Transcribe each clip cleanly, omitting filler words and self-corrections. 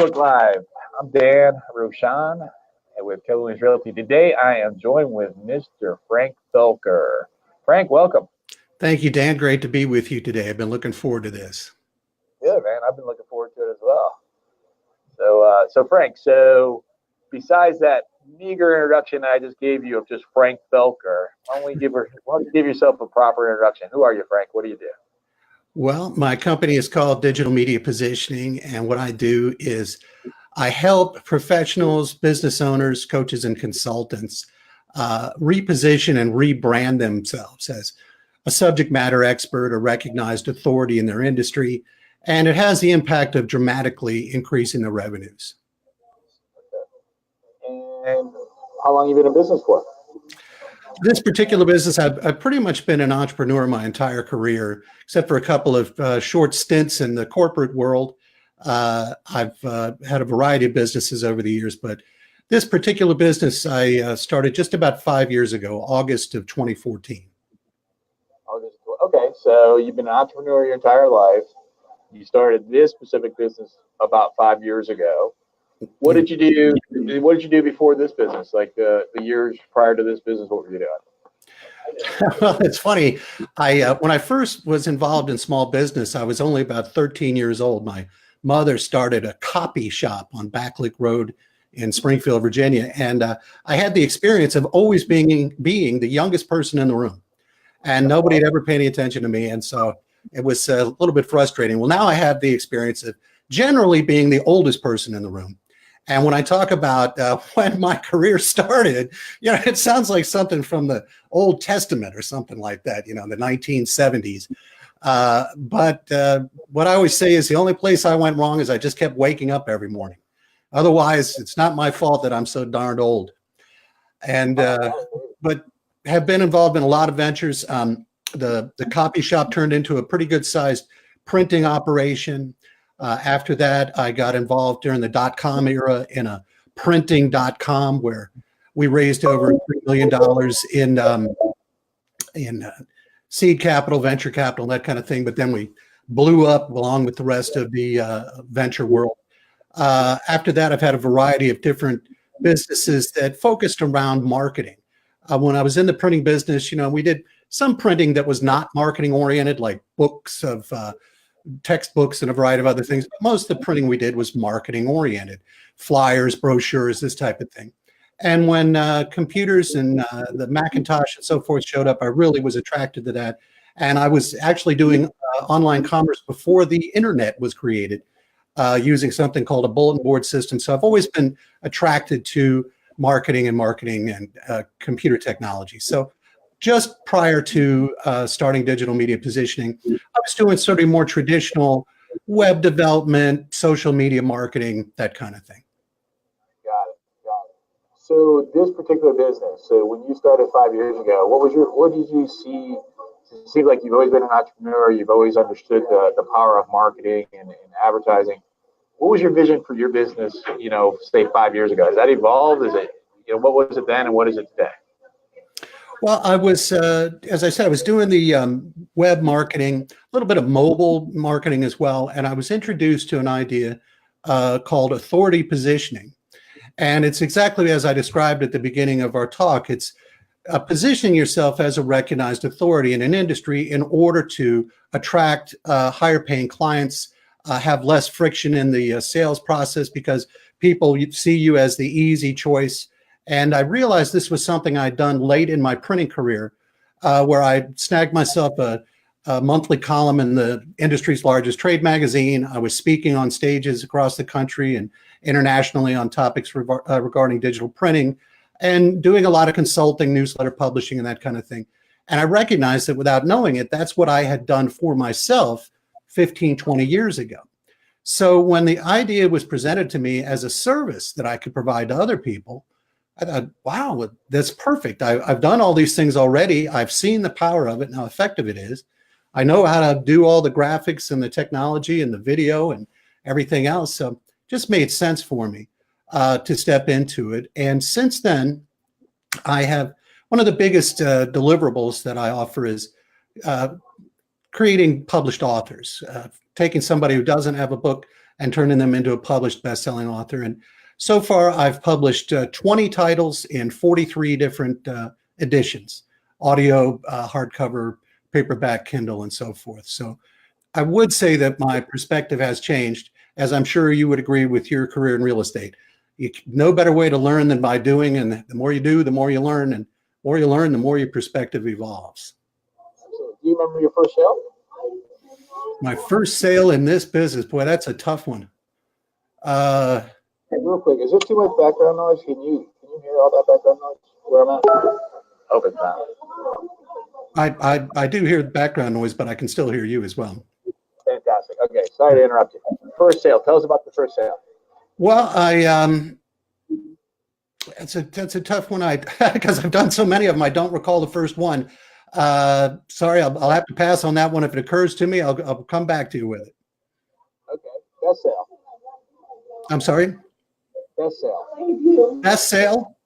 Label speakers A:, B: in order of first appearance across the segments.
A: Facebook Live. I'm Dan Roshan with Keller Williams Realty. Today I am joined with Mr. Frank Felker. Frank, welcome.
B: Thank you, Dan. Great to be with you today. I've been looking forward to this.
A: Good, man. I've been looking forward to it as well. So Frank, besides that meager introduction I just gave you of just Frank Felker, why don't you give yourself a proper introduction? Who are you, Frank? What do you do?
B: Well, my company is called Digital Media Positioning, and what I do is I help professionals, business owners, coaches, and consultants reposition and rebrand themselves as a subject matter expert or recognized authority in their industry, and it has the impact of dramatically increasing the revenues.
A: And how long have you been in business for?
B: This particular business, I've pretty much been an entrepreneur my entire career, except for a couple of short stints in the corporate world. I've had a variety of businesses over the years, but this particular business I started just about 5 years ago, August of 2014.
A: Okay, so you've been an entrepreneur your entire life. You started this specific business about 5 years ago. What did you do? What did you do before this business? Like the years prior to this business, what were you doing?
B: Well, it's funny. When I first was involved in small business, I was only about 13 years old. My mother started a copy shop on Backlick Road in Springfield, Virginia, and I had the experience of always being the youngest person in the room, and nobody had ever paid any attention to me, and so it was a little bit frustrating. Well, now I have the experience of generally being the oldest person in the room. And when I talk about when my career started, it sounds like something from the Old Testament or something like that, the 1970s. But what I always say is the only place I went wrong is I just kept waking up every morning. Otherwise, it's not my fault that I'm so darned old. And but have been involved in a lot of ventures. The copy shop turned into a pretty good sized printing operation. After that, I got involved during the .com era in a printing.com where we raised over $3 million in seed capital, venture capital, that kind of thing. But then we blew up along with the rest of the venture world. After that, I've had a variety of different businesses that focused around marketing. When I was in the printing business, we did some printing that was not marketing oriented, like books of textbooks and a variety of other things. But most of the printing we did was marketing oriented, flyers, brochures, this type of thing. And when computers and the Macintosh and so forth showed up, I really was attracted to that. And I was actually doing online commerce before the internet was created, using something called a bulletin board system. So I've always been attracted to marketing and computer technology. So just prior to starting Digital Media Positioning, I was doing sort of more traditional web development, social media marketing, that kind of thing.
A: Got it. So this particular business, so when you started 5 years ago, what did you see? It seems like you've always been an entrepreneur. You've always understood the power of marketing and advertising. What was your vision for your business, say 5 years ago? Has that evolved? What was it then and what is it today?
B: Well, I was, as I said, I was doing the web marketing, a little bit of mobile marketing as well. And I was introduced to an idea called authority positioning. And it's exactly as I described at the beginning of our talk. It's positioning yourself as a recognized authority in an industry in order to attract higher paying clients, have less friction in the sales process because people see you as the easy choice. And I realized this was something I'd done late in my printing career, where I snagged myself a monthly column in the industry's largest trade magazine. I was speaking on stages across the country and internationally on topics regarding digital printing and doing a lot of consulting, newsletter publishing, and that kind of thing. And I recognized that without knowing it, that's what I had done for myself 15, 20 years ago. So when the idea was presented to me as a service that I could provide to other people, I thought, wow, that's perfect. I've done all these things already. I've seen the power of it and how effective it is. I know how to do all the graphics and the technology and the video and everything else. So it just made sense for me to step into it. And since then, I have one of the biggest deliverables that I offer is creating published authors, taking somebody who doesn't have a book and turning them into a published best-selling author. And so far, I've published 20 titles in 43 different editions, audio, hardcover, paperback, Kindle, and so forth. So I would say that my perspective has changed, as I'm sure you would agree with your career in real estate. No better way to learn than by doing, and the more you do, the more you learn, and the more you learn, the more your perspective evolves.
A: Do you remember your first sale?
B: My first sale in this business, boy, that's a tough one.
A: Hey, real quick, is there too much background noise? Can you hear all that background noise where I'm at? Hope it's not.
B: I do hear the background noise, but I can still hear you as well.
A: Fantastic. Okay, sorry to interrupt you. First sale. Tell us about the first sale.
B: Well, that's a tough one. Because I've done so many of them, I don't recall the first one. Sorry, I'll have to pass on that one. If it occurs to me, I'll come back to you with it.
A: Okay, best sale.
B: I'm sorry?
A: Best sale.
B: Best sale?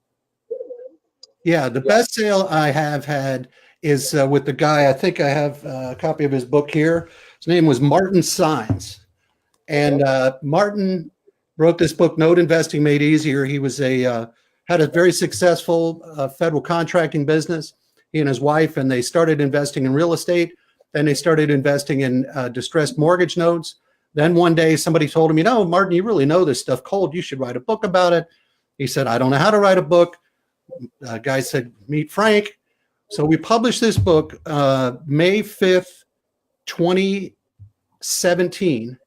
B: Yeah, the best sale I have had is with the guy, I think I have a copy of his book here. His name was Martin Sines. And Martin wrote this book, Note Investing Made Easier. He was had a very successful federal contracting business, he and his wife, and they started investing in real estate. Then they started investing in distressed mortgage notes. Then one day somebody told him, Martin, you really know this stuff cold. You should write a book about it. He said, I don't know how to write a book. Guy said, meet Frank. So we published this book May 5th, 2017.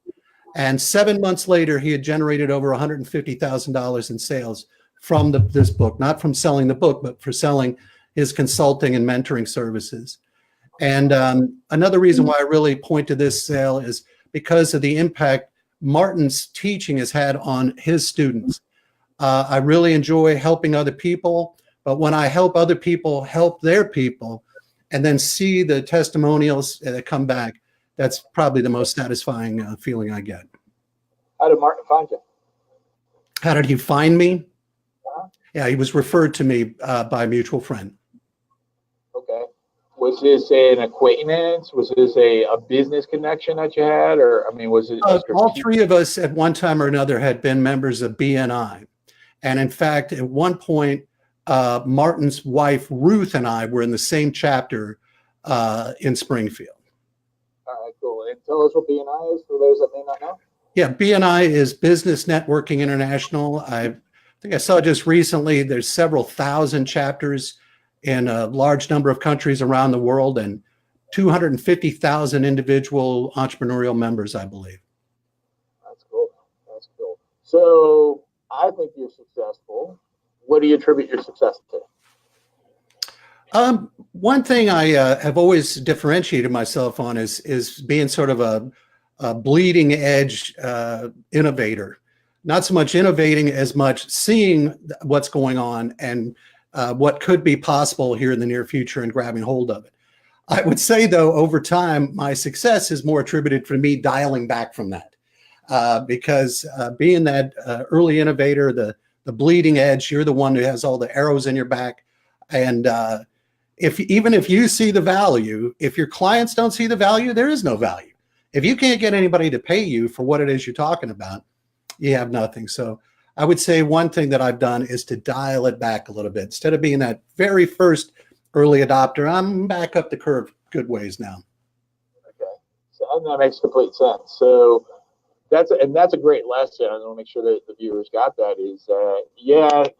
B: And 7 months later, he had generated over $150,000 in sales from this book, not from selling the book, but for selling his consulting and mentoring services. And another reason why I really point to this sale is because of the impact Martin's teaching has had on his students. I really enjoy helping other people, but when I help other people help their people and then see the testimonials that come back, that's probably the most satisfying feeling I get.
A: How did Martin find you?
B: How did he find me? Yeah, he was referred to me by a mutual friend.
A: Okay. Was this an acquaintance? Was this a business connection that you had? Or, was it?
B: All three of us at one time or another had been members of BNI. And in fact, at one point, Martin's wife, Ruth, and I were in the same chapter in Springfield.
A: All right, cool. And tell us what BNI is for those that may not know.
B: Yeah, BNI is Business Networking International. I think I saw just recently there's several thousand chapters in a large number of countries around the world and 250,000 individual entrepreneurial members, I believe.
A: That's cool. That's cool. So I think you're successful. What do you attribute your success to?
B: One thing I have always differentiated myself on is being sort of a bleeding edge innovator. Not so much innovating as much seeing what's going on and what could be possible here in the near future and grabbing hold of it. I would say, though, over time, my success is more attributed to me dialing back from that because being that early innovator, the bleeding edge, you're the one who has all the arrows in your back. And even if you see the value, if your clients don't see the value, there is no value. If you can't get anybody to pay you for what it is you're talking about, you have nothing. So I would say one thing that I've done is to dial it back a little bit. Instead of being that very first early adopter, I'm back up the curve good ways now. Okay,
A: so that makes complete sense. So that's a great lesson. I want to make sure that the viewers got that. Is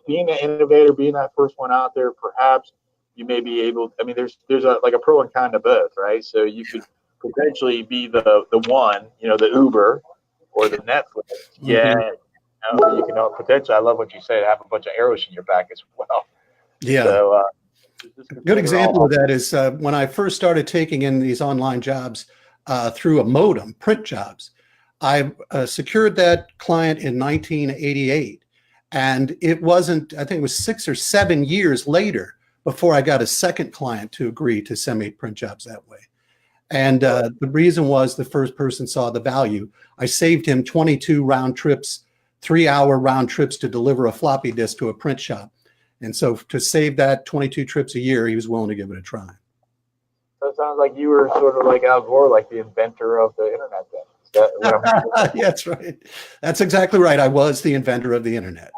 A: being an innovator, being that first one out there, perhaps you may be able. There's a pro and con to both, right? So you could potentially be the one, the Uber or the Netflix. Yeah. You can potentially. I love what you say. Have a bunch of arrows in your back as well.
B: Yeah.
A: So,
B: a good example of that is when I first started taking in these online jobs through a modem, print jobs. I secured that client in 1988, and it wasn't. I think it was 6 or 7 years later before I got a second client to agree to send me print jobs that way. And the reason was the first person saw the value. I saved him 22 round trips, 3-hour round trips to deliver a floppy disk to a print shop. And so to save that 22 trips a year, he was willing to give it a try.
A: So it sounds like you were sort of like Al Gore, like the inventor of the internet then.
B: Yeah, that's right. That's exactly right. I was the inventor of the internet.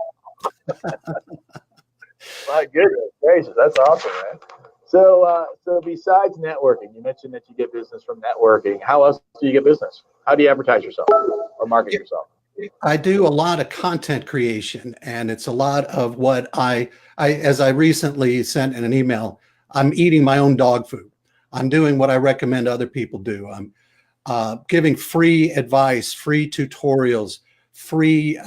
A: My goodness gracious, that's awesome, man. So besides networking, you mentioned that you get business from networking. How else do you get business? How do you advertise yourself or market yourself?
B: I do a lot of content creation, and it's a lot of what as I recently sent in an email, I'm eating my own dog food. I'm doing what I recommend other people do. I'm giving free advice, free tutorials, free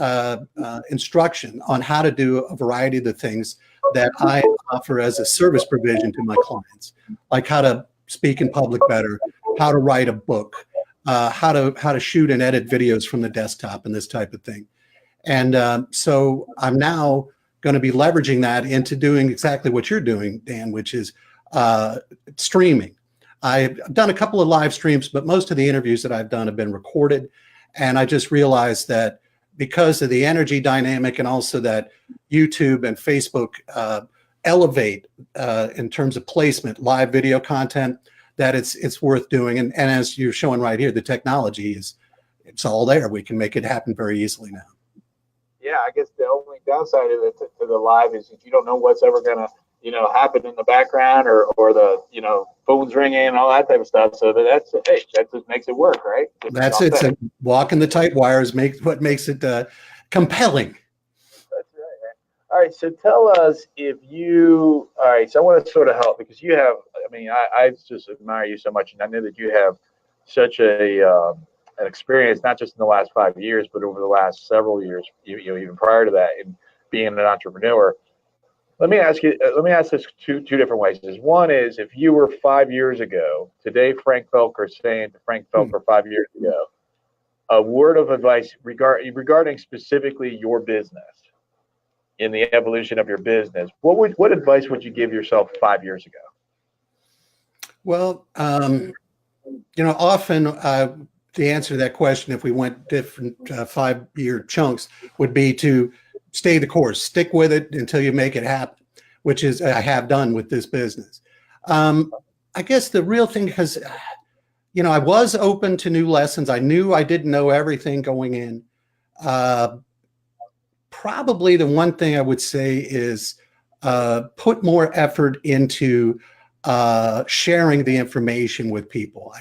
B: instruction on how to do a variety of the things that I offer as a service provision to my clients, like how to speak in public better, how to write a book, how to shoot and edit videos from the desktop, and this type of thing. And so I'm now going to be leveraging that into doing exactly what you're doing, Dan, which is streaming. I've done a couple of live streams, but most of the interviews that I've done have been recorded. And I just realized that because of the energy dynamic and also that YouTube and Facebook elevate in terms of placement, live video content, that it's worth doing. And as you're showing right here, the technology it's all there. We can make it happen very easily now.
A: Yeah, I guess the only downside of it to the live is that you don't know what's ever going to happen in the background or the phones ringing and all that type of stuff. So that just makes it work, right?
B: That's it. So walking the tight wires what makes it compelling.
A: That's right, man. All right, so tell us all right, so I want to sort of help because you have, I just admire you so much, and I know that you have such an experience, not just in the last 5 years, but over the last several years, even prior to that, in being an entrepreneur. Let me ask this two different ways. One is, if you were 5 years ago, today Frank Felker saying to Frank Felker 5 years ago, a word of advice regarding specifically your business, in the evolution of your business, what advice would you give yourself 5 years ago?
B: Well, often the answer to that question, if we went different 5-year chunks, would be to stay the course, stick with it until you make it happen, which is I have done with this business. I guess the real thing, because, I was open to new lessons. I knew I didn't know everything going in. Probably the one thing I would say is put more effort into sharing the information with people.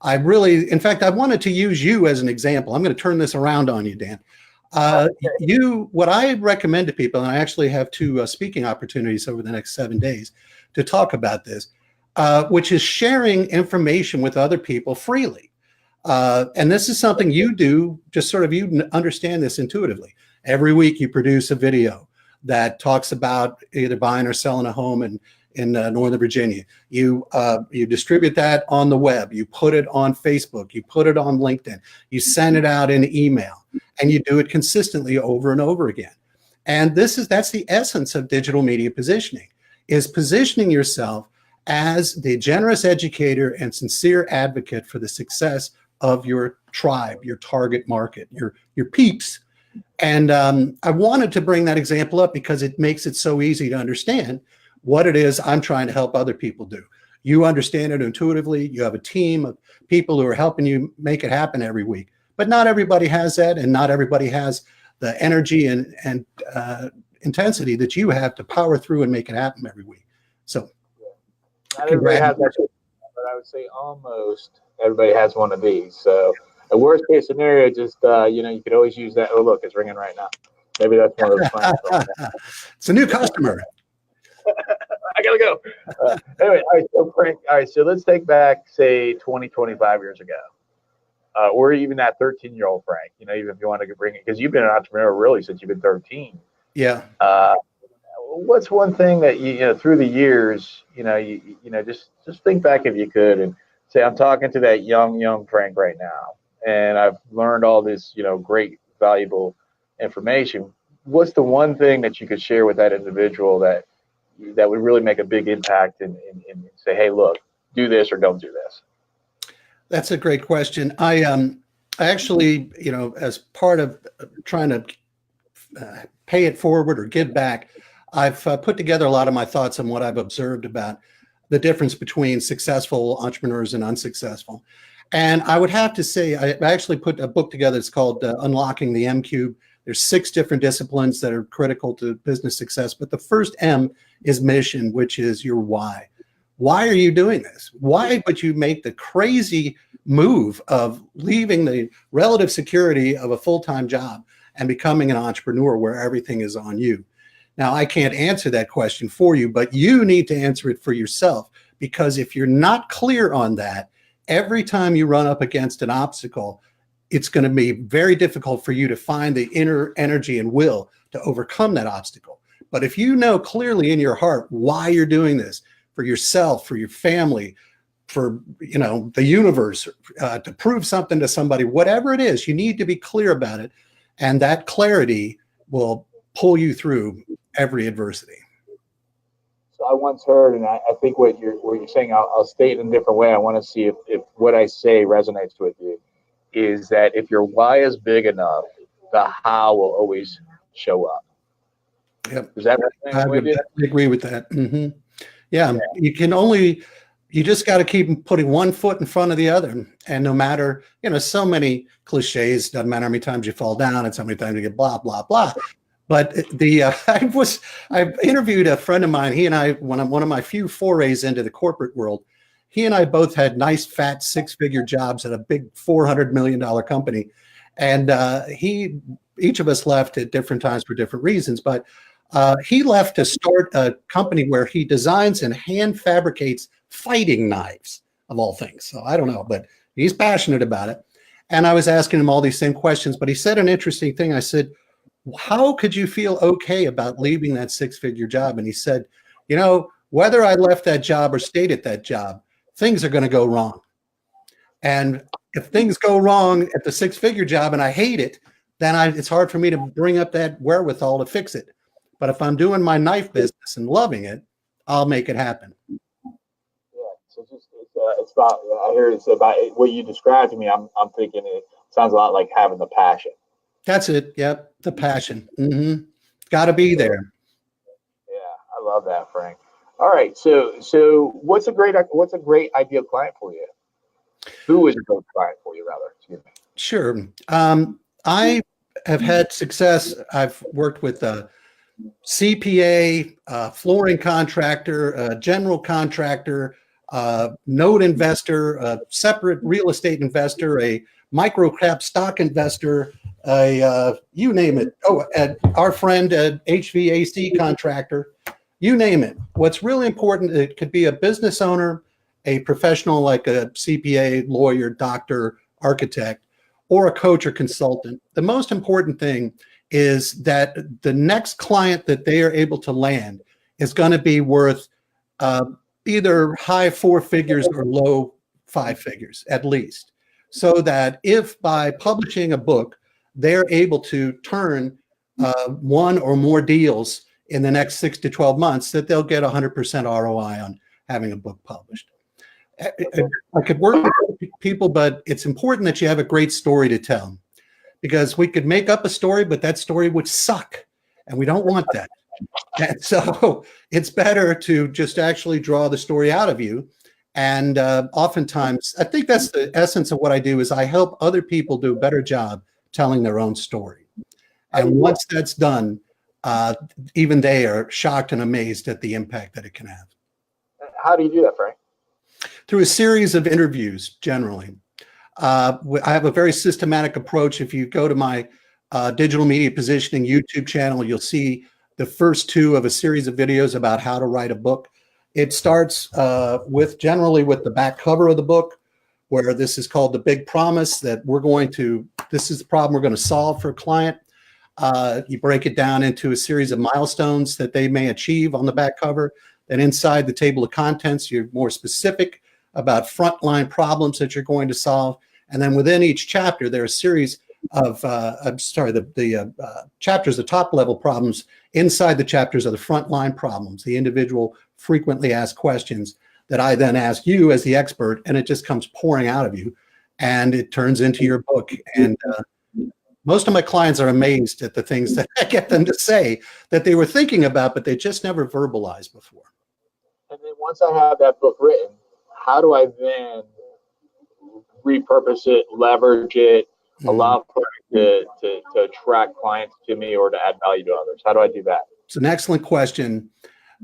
B: I really, in fact, I wanted to use you as an example. I'm going to turn this around on you, Dan. What I recommend to people, and I actually have 2 speaking opportunities over the next 7 days to talk about this, which is sharing information with other people freely. And this is something you do, just sort of, you understand this intuitively. Every week you produce a video that talks about either buying or selling a home in Northern Virginia. You distribute that on the web. You put it on Facebook. You put it on LinkedIn. You send it out in email, and you do it consistently over and over again. And that's the essence of digital media positioning, is positioning yourself as the generous educator and sincere advocate for the success of your tribe, your target market, your peeps. And I wanted to bring that example up because it makes it so easy to understand what it is I'm trying to help other people do. You understand it intuitively. You have a team of people who are helping you make it happen every week. But not everybody has that, and not everybody has the energy and intensity that you have to power through and make it happen every week. So,
A: not everybody has that, but I would say almost everybody has one of these. So, a worst case scenario, just you could always use that. Oh, look, it's ringing right now. Maybe that's one of those plans.
B: It's a new customer.
A: I gotta go. Anyway, all right, so Frank, so let's take back, say, 20, 25 years ago. Or even that 13-year-old Frank, even if you want to bring it, because you've been an entrepreneur really since you've been 13.
B: Yeah.
A: What's one thing that through the years, just think back if you could and say, I'm talking to that young Frank right now, and I've learned all this, great, valuable information. What's the one thing that you could share with that individual that would really make a big impact and say, hey, look, do this or don't do this?
B: That's a great question. I actually, as part of trying to pay it forward or give back, I've put together a lot of my thoughts on what I've observed about the difference between successful entrepreneurs and unsuccessful. And I would have to say, I actually put a book together. It's called Unlocking the M Cube. There's 6 different disciplines that are critical to business success. But the first M is mission, which is your why. Why are you doing this? Why would you make the crazy move of leaving the relative security of a full-time job and becoming an entrepreneur where everything is on you? Now, I can't answer that question for you, but you need to answer it for yourself, because if you're not clear on that, every time you run up against an obstacle, it's going to be very difficult for you to find the inner energy and will to overcome that obstacle. But if you know clearly in your heart why you're doing this, for yourself, for your family, for the universe, to prove something to somebody, whatever it is, you need to be clear about it. And that clarity will pull you through every adversity.
A: So I once heard, and I think what you're saying, I'll state it in a different way. I want to see if what I say resonates with you, is that if your why is big enough, the how will always show up.
B: Yep.
A: Does that resonate with you?
B: I agree with that. Mm-hmm. Yeah, you just got to keep putting one foot in front of the other. And no matter, so many cliches, doesn't matter how many times you fall down and so many times you get blah, blah, blah. But I interviewed a friend of mine. He and I, one of my few forays into the corporate world, he and I both had nice, fat, 6-figure jobs at a big $400 million company. And each of us left at different times for different reasons. But he left to start a company where he designs and hand fabricates fighting knives, of all things. So I don't know, but he's passionate about it. And I was asking him all these same questions, but he said an interesting thing. I said, how could you feel okay about leaving that 6-figure job? And he said, whether I left that job or stayed at that job, things are going to go wrong. And if things go wrong at the 6-figure job and I hate it, then it's hard for me to bring up that wherewithal to fix it. But if I'm doing my knife business and loving it, I'll make it happen.
A: Yeah. So it's about, I hear it's about what you described to me. I'm thinking it sounds a lot like having the passion. That's
B: it. Yep. The passion. Mm-hmm. Got to be there.
A: Yeah. I love that, Frank. All right. So what's a great ideal client for you? Who is a great client for you, rather? Excuse me.
B: Sure. I have had success. I've worked with CPA, flooring contractor, general contractor, note investor, a separate real estate investor, a micro cap stock investor, you name it. Oh, our friend, HVAC contractor, you name it. What's really important, it could be a business owner, a professional like a CPA, lawyer, doctor, architect, or a coach or consultant. The most important thing is that the next client that they are able to land is going to be worth either high 4 figures or low 5 figures at least. So that if by publishing a book, they're able to turn 1 or more deals in the next 6 to 12 months, that they'll get 100% ROI on having a book published. I could work with people, but it's important that you have a great story to tell. Because we could make up a story, but that story would suck, and we don't want that. And so it's better to just actually draw the story out of you. And oftentimes, I think that's the essence of what I do, is I help other people do a better job telling their own story. And once that's done, even they are shocked and amazed at the impact that it can have.
A: How do you do that, Frank?
B: Through a series of interviews, generally. I have a very systematic approach. If you go to my digital media positioning YouTube channel, you'll see the first 2 of a series of videos about how to write a book. It starts generally with the back cover of the book, where this is called the big promise, that this is the problem we're going to solve for a client. You break it down into a series of milestones that they may achieve on the back cover. Then inside the table of contents, you're more specific about frontline problems that you're going to solve. And then within each chapter, there are a series of, chapters, the top level problems. Inside the chapters are the frontline problems, the individual frequently asked questions that I then ask you as the expert, and it just comes pouring out of you, and it turns into your book. And most of my clients are amazed at the things that I get them to say that they were thinking about, but they just never verbalized before.
A: And then once I have that book written, how do I then repurpose it, leverage it,
B: Mhm.
A: allow for it to attract clients to me or to add value to others? How do I do that?
B: It's an excellent question.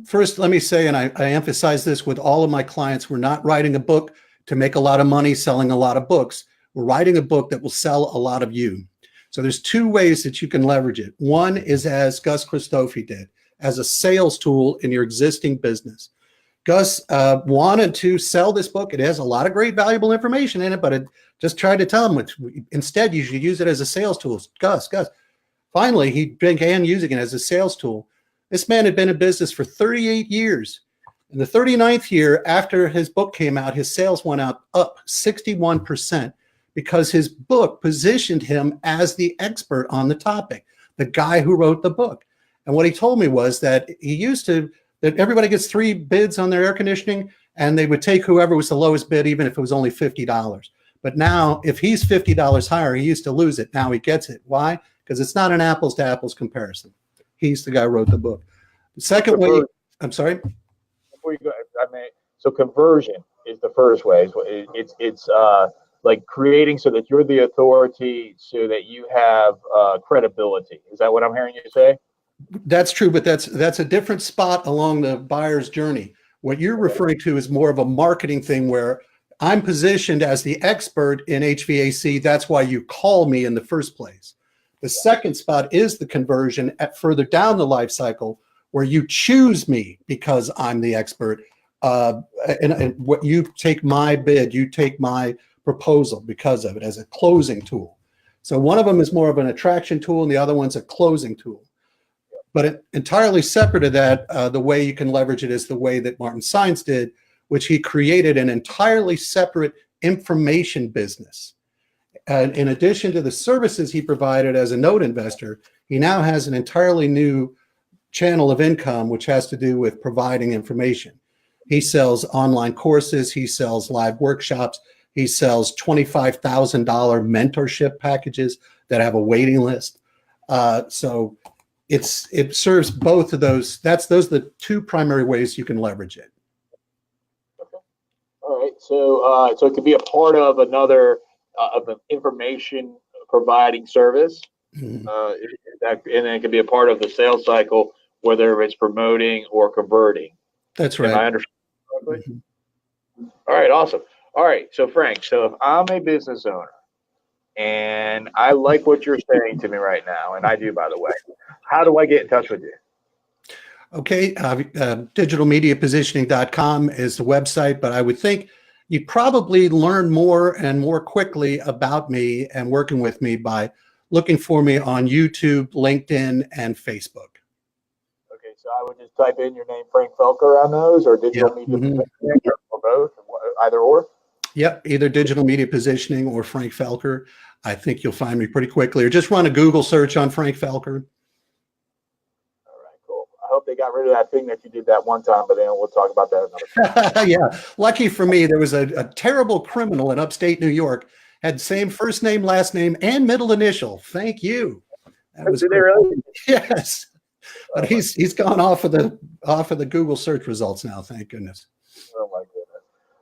B: First, let me say, and I emphasize this with all of my clients, we're not writing a book to make a lot of money selling a lot of books. We're writing a book that will sell a lot of you. So there's two ways that you can leverage it. One is as Gus Christofi did, as a sales tool in your existing business. Gus wanted to sell this book. It has a lot of great valuable information in it, but it just tried to tell him, instead, you should use it as a sales tool. Gus. Finally, he began using it as a sales tool. This man had been in business for 38 years. In the 39th year, after his book came out, his sales went up 61% because his book positioned him as the expert on the topic, the guy who wrote the book. And what he told me was that that everybody gets 3 bids on their air conditioning, and they would take whoever was the lowest bid, even if it was only $50. But now, if he's $50 higher, he used to lose it. Now he gets it. Why? Because it's not an apples to apples comparison. He's the guy who wrote the book. The second way, I'm sorry.
A: Before you go, so conversion is the first way. It's like creating so that you're the authority, so that you have credibility. Is that what I'm hearing you say?
B: That's true, but that's a different spot along the buyer's journey. What you're referring to is more of a marketing thing where I'm positioned as the expert in HVAC. That's why you call me in the first place. The second spot is the conversion at further down the life cycle, where you choose me because I'm the expert. And what you take my bid, you take my proposal because of it as a closing tool. So one of them is more of an attraction tool, and the other one's a closing tool. But entirely separate of that, the way you can leverage it is the way that Martin Saenz did, which he created an entirely separate information business. And in addition to the services he provided as a note investor, he now has an entirely new channel of income, which has to do with providing information. He sells online courses. He sells live workshops. He sells $25,000 mentorship packages that have a waiting list. So it serves both of those. Those are the two primary ways you can leverage it.
A: Okay. All right. So it could be a part of another of an information providing service,
B: Mm-hmm.
A: and then it can be a part of the sales cycle, whether it's promoting or converting.
B: That's right.
A: Can I understand correctly?
B: Mm-hmm.
A: All right. Awesome. All right. So Frank, so if I'm a business owner and I like what you're saying to me right now, and I do, by the way, how do I get in touch with you?
B: Okay, digitalmediapositioning.com is the website, but I would think you'd probably learn more and more quickly about me and working with me by looking for me on YouTube, LinkedIn, and Facebook.
A: Okay, so I would just type in your name, Frank Felker, on those, or digital media positioning, or both, either or?
B: Yep, either digital media positioning or Frank Felker. I think you'll find me pretty quickly, or just run a Google search on Frank Felker.
A: All right, cool. I hope they got rid of that thing that you did that one time, but then we'll talk about that another time.
B: Yeah, lucky for me, there was a terrible criminal in upstate New York, had same first name, last name, and middle initial. Thank you. That was
A: really?
B: Yes, but he's gone off of the Google search results now. Thank goodness.
A: Oh my goodness.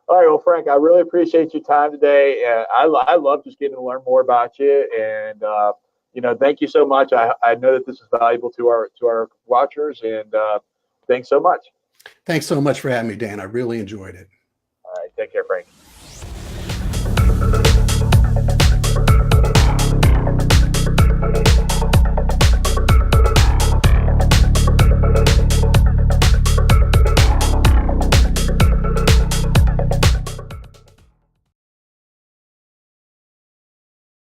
A: All right, well, Frank, I really appreciate your time today. I love just getting to learn more about you, and thank you so much. I know that this is valuable to our watchers, and thanks so much.
B: Thanks so much for having me, Dan. I really enjoyed it.
A: All right, take care, Frank.